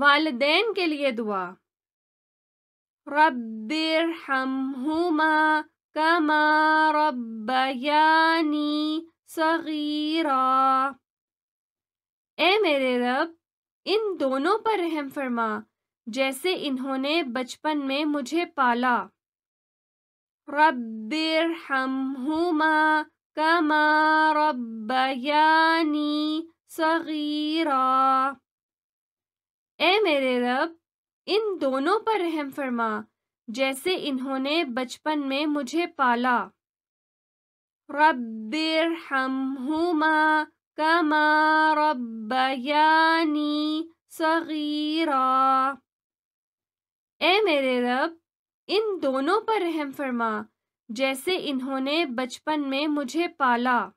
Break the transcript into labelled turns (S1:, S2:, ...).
S1: والدین کے لیے دعا۔ رب ارحمہما کما ربیانی صغیرا۔ اے میرے رب، ان دونوں پر رحم فرما جیسے انہوں نے بچپن میں مجھے پالا۔ رب ارحمہما کما ربیانی صغیرا۔ اے میرے رب، ان دونوں پر رحم فرما جیسے انہوں نے بچپن میں مجھے پالا۔ رب ارحمہما کما ربیانی صغیرا۔ اے میرے رب، ان دونوں پر رحم فرما جیسے انہوں نے بچپن میں مجھے پالا۔